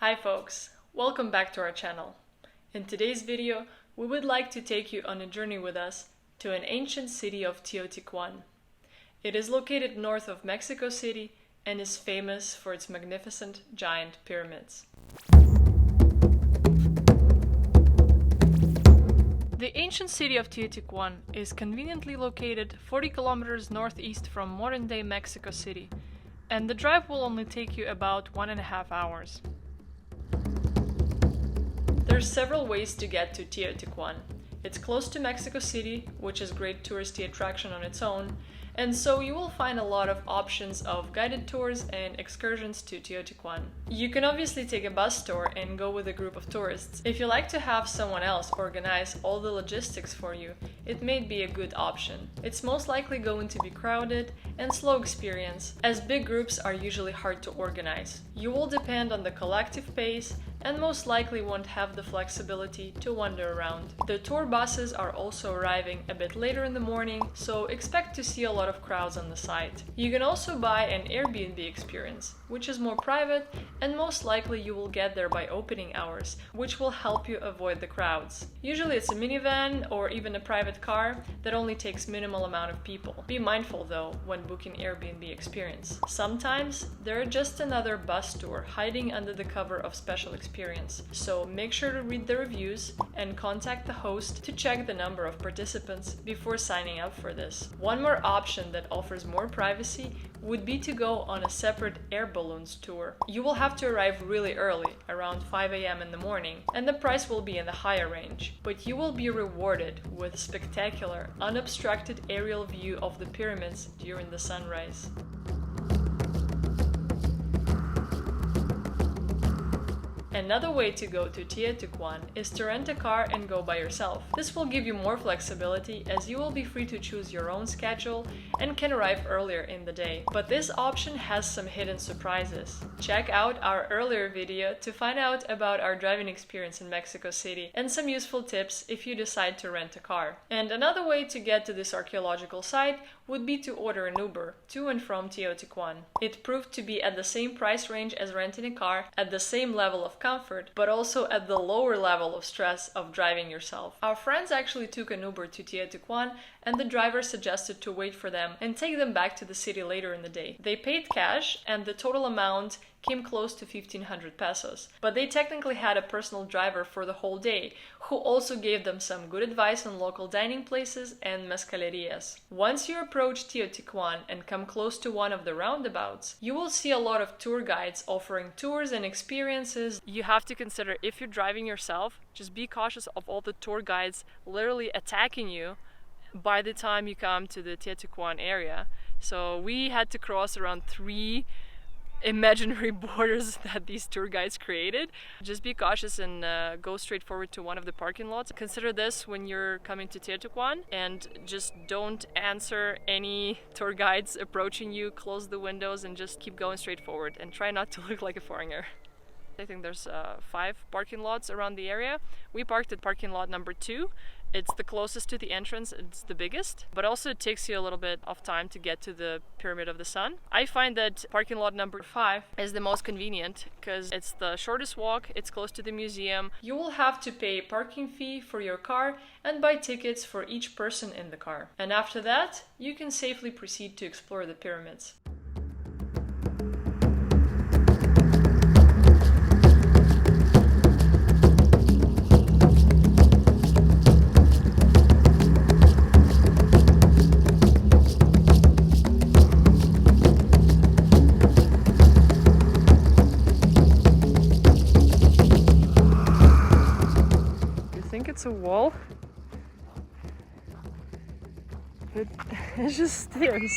Hi folks, welcome back to our channel. In today's video, we would like to take you on a journey with us to an ancient city of Teotihuacan. It is located north of Mexico City and is famous for its magnificent giant pyramids. The ancient city of Teotihuacan is conveniently located 40 kilometers northeast from modern-day Mexico City, and the drive will only take you about 1.5 hours. There's several ways to get to Teotihuacan. It's close to Mexico City, which is a great touristy attraction on its own, and so you will find a lot of options of guided tours and excursions to Teotihuacan. You can obviously take a bus tour and go with a group of tourists. If you like to have someone else organize all the logistics for you, it may be a good option. It's most likely going to be crowded and slow experience, as big groups are usually hard to organize. You will depend on the collective pace and most likely won't have the flexibility to wander around. The tour buses are also arriving a bit later in the morning, so expect to see a lot of crowds on the site. You can also buy an Airbnb experience, which is more private, and most likely you will get there by opening hours, which will help you avoid the crowds. Usually it's a minivan or even a private car that only takes minimal amount of people. Be mindful though when booking Airbnb experience. Sometimes they're just another bus tour hiding under the cover of special experience, so make sure to read the reviews and contact the host to check the number of participants before signing up for this. One more option that offers more privacy would be to go on a separate air balloons tour. You will have to arrive really early, around 5 a.m. in the morning, and the price will be in the higher range, but you will be rewarded with a spectacular, unobstructed aerial view of the pyramids during the sunrise. Another way to go to Teotihuacan is to rent a car and go by yourself. This will give you more flexibility as you will be free to choose your own schedule and can arrive earlier in the day. But this option has some hidden surprises. Check out our earlier video to find out about our driving experience in Mexico City and some useful tips if you decide to rent a car. And another way to get to this archaeological site would be to order an Uber to and from Teotihuacan. It proved to be at the same price range as renting a car, at the same level of comfort, but also at the lower level of stress of driving yourself. Our friends actually took an Uber to Teotihuacan, and the driver suggested to wait for them and take them back to the city later in the day. They paid cash, and the total amount came close to 1,500 pesos. But they technically had a personal driver for the whole day, who also gave them some good advice on local dining places and mezcalerias. Once you approach Teotihuacan and come close to one of the roundabouts, you will see a lot of tour guides offering tours and experiences. You have to consider, if you're driving yourself, just be cautious of all the tour guides literally attacking you by the time you come to the Teotihuacan area. So we had to cross around 3 imaginary borders that these tour guides created. Just be cautious and go straight forward to one of the parking lots. Consider this when you're coming to Teotihuacan, and just don't answer any tour guides approaching you. Close the windows and just keep going straight forward and try not to look like a foreigner. I think there's 5 parking lots around the area. We parked at parking lot number 2. It's the closest to the entrance, it's the biggest, but also it takes you a little bit of time to get to the Pyramid of the Sun. I find that parking lot number 5 is the most convenient because it's the shortest walk, it's close to the museum. You will have to pay a parking fee for your car and buy tickets for each person in the car. And after that, you can safely proceed to explore the pyramids. It's a wall, but it's just stairs.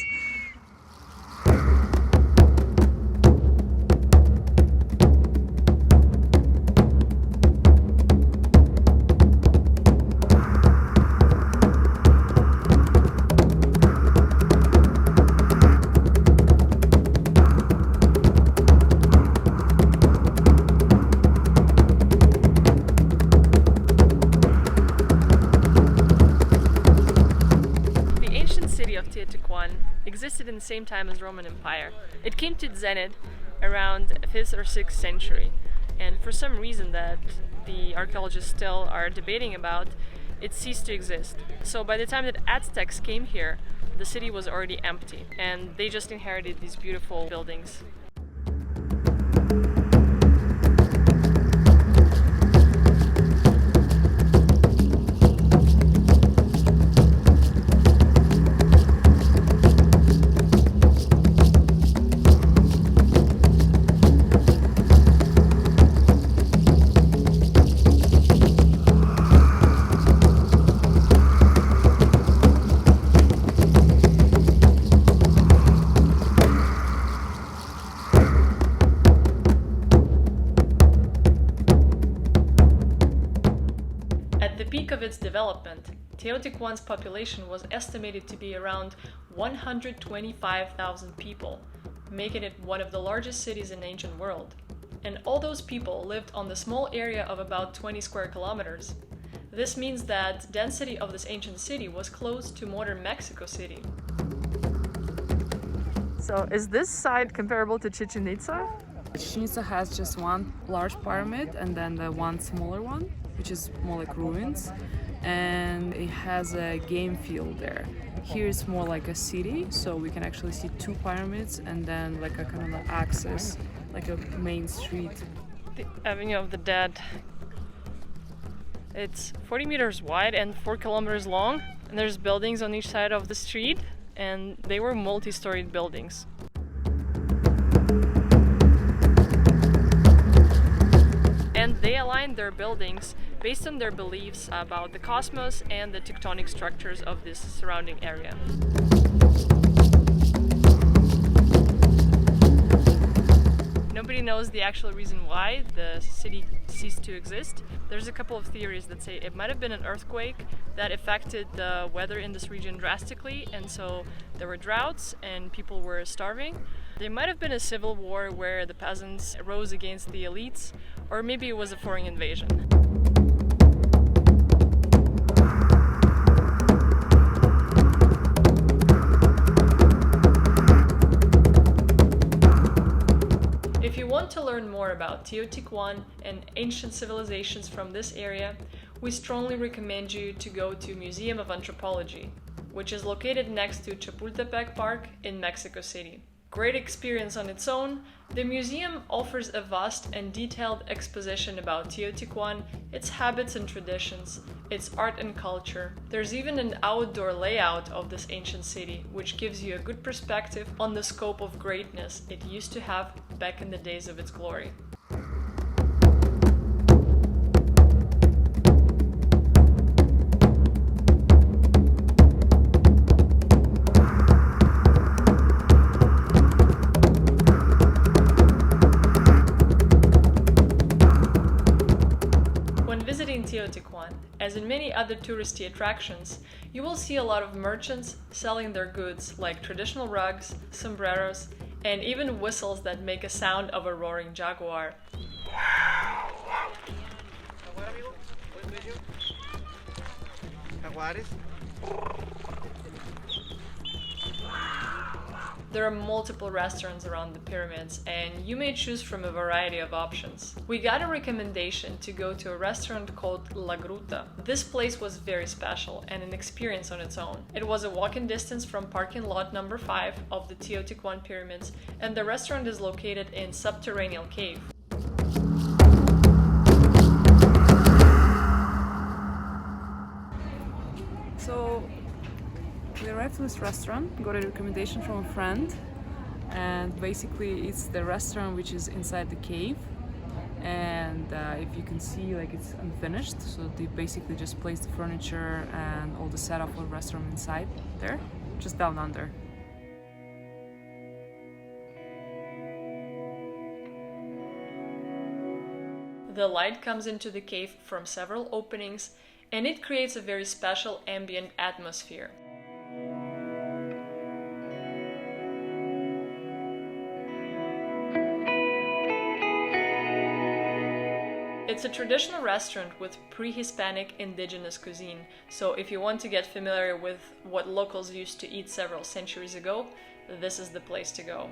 Existed in the same time as Roman Empire. It came to its zenith around 5th or 6th century. and for some reason that the archaeologists still are debating about, it ceased to exist. So by the time that Aztecs came here, the city was already empty, and they just inherited these beautiful buildings. At the peak of its development, Teotihuacan's population was estimated to be around 125,000 people, making it one of the largest cities in the ancient world. And all those people lived on the small area of about 20 square kilometers. This means that density of this ancient city was close to modern Mexico City. So is this site comparable to Chichen Itza? Chichen Itza has just one large pyramid and then the one smaller one, which is more like ruins, and it has a game field there. Here it's more like a city, so we can actually see two pyramids and then like a kind of access, like a main street. The Avenue of the Dead. It's 40 meters wide and 4 kilometers long, and there's buildings on each side of the street, and they were multi-storied buildings. And they aligned their buildings based on their beliefs about the cosmos and the tectonic structures of this surrounding area. Nobody knows the actual reason why the city ceased to exist. There's a couple of theories that say it might have been an earthquake that affected the weather in this region drastically, and so there were droughts and people were starving. There might have been a civil war where the peasants rose against the elites, or maybe it was a foreign invasion. If you want to learn more about Teotihuacan and ancient civilizations from this area, we strongly recommend you to go to Museum of Anthropology, which is located next to Chapultepec Park in Mexico City. Great experience on its own, the museum offers a vast and detailed exposition about Teotihuacan, its habits and traditions, its art and culture. There's even an outdoor layout of this ancient city, which gives you a good perspective on the scope of greatness it used to have back in the days of its glory. Teotihuacan, as in many other touristy attractions, you will see a lot of merchants selling their goods like traditional rugs, sombreros, and even whistles that make a sound of a roaring jaguar. There are multiple restaurants around the pyramids, and you may choose from a variety of options. We got a recommendation to go to a restaurant called La Gruta. This place was very special and an experience on its own. It was a walking distance from parking lot number 5 of the Teotihuacan pyramids, and the restaurant is located in subterranean cave. So we arrived to this restaurant, got a recommendation from a friend, and basically it's the restaurant which is inside the cave, and if you can see, like, it's unfinished, so they basically just placed the furniture and all the setup for the restaurant inside there, just down under. The light comes into the cave from several openings, and it creates a very special ambient atmosphere. It's a traditional restaurant with pre-Hispanic indigenous cuisine, so if you want to get familiar with what locals used to eat several centuries ago, this is the place to go.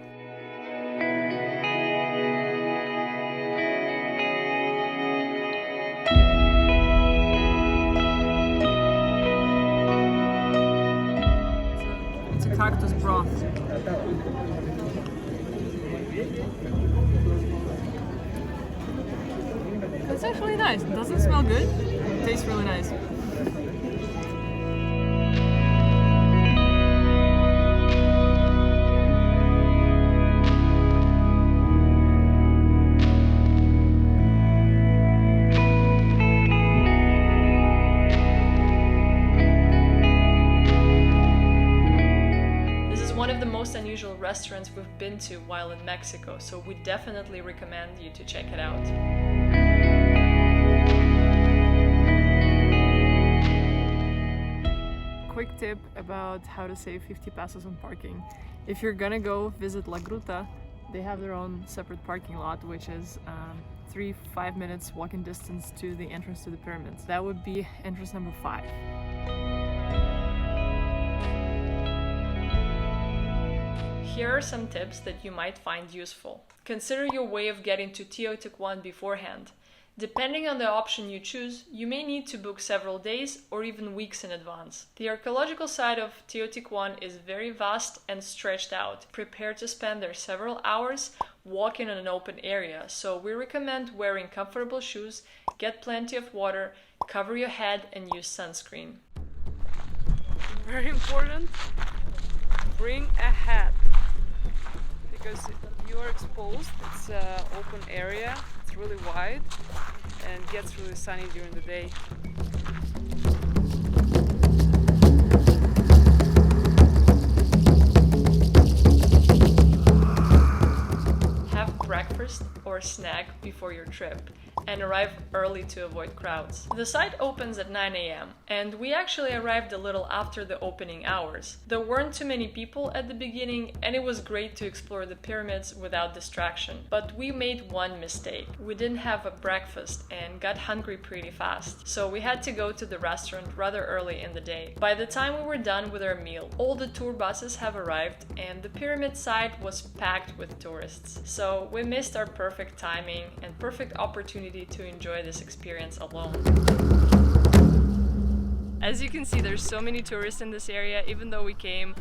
It's actually nice. It doesn't smell good. It tastes really nice. Most unusual restaurants we've been to while in Mexico, so we definitely recommend you to check it out. Quick tip about how to save 50 pesos on parking. If you're gonna go visit La Gruta, they have their own separate parking lot, which is 3-5 minutes walking distance to the entrance to the pyramids. That would be entrance number 5. Here are some tips that you might find useful. Consider your way of getting to Teotihuacan beforehand. Depending on the option you choose, you may need to book several days or even weeks in advance. The archaeological side of Teotihuacan is very vast and stretched out. Prepare to spend there several hours walking on an open area, so we recommend wearing comfortable shoes, get plenty of water, cover your head and use sunscreen. Very important, bring a hat. Because you are exposed, it's an open area, it's really wide and gets really sunny during the day. Have breakfast or snack before your trip and arrive early to avoid crowds. The site opens at 9 a.m. and we actually arrived a little after the opening hours. There weren't too many people at the beginning and it was great to explore the pyramids without distraction. But we made one mistake. We didn't have a breakfast and got hungry pretty fast, so we had to go to the restaurant rather early in the day. By the time we were done with our meal, all the tour buses have arrived and the pyramid site was packed with tourists. So we missed our perfect timing and perfect opportunity to enjoy this experience alone. As you can see, there's so many tourists in this area, even though we came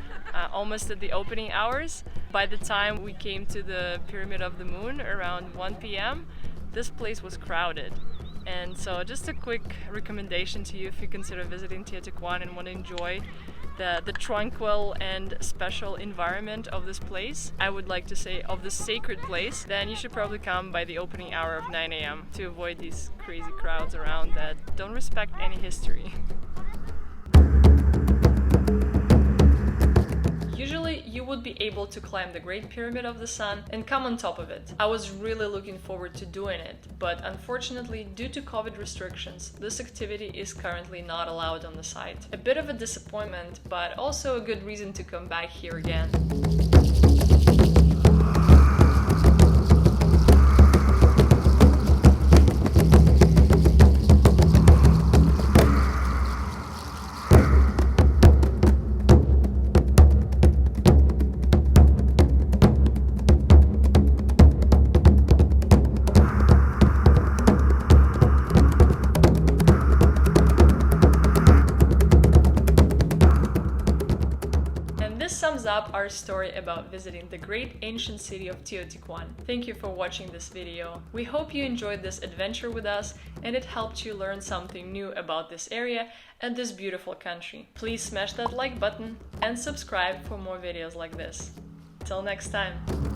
almost at the opening hours. By the time we came to the Pyramid of the Moon around 1 p.m., this place was crowded. And so just a quick recommendation to you if you consider visiting Teotihuacan and want to enjoy the tranquil and special environment of this place, I would like to say of the sacred place, then you should probably come by the opening hour of 9 a.m. to avoid these crazy crowds around that don't respect any history. Usually you would be able to climb the Great Pyramid of the Sun and come on top of it. I was really looking forward to doing it, but unfortunately, due to COVID restrictions, this activity is currently not allowed on the site. A bit of a disappointment, but also a good reason to come back here again. Sums up our story about visiting the great ancient city of Teotihuacan. Thank you for watching this video. We hope you enjoyed this adventure with us and it helped you learn something new about this area and this beautiful country. Please smash that like button and subscribe for more videos like this. Till next time!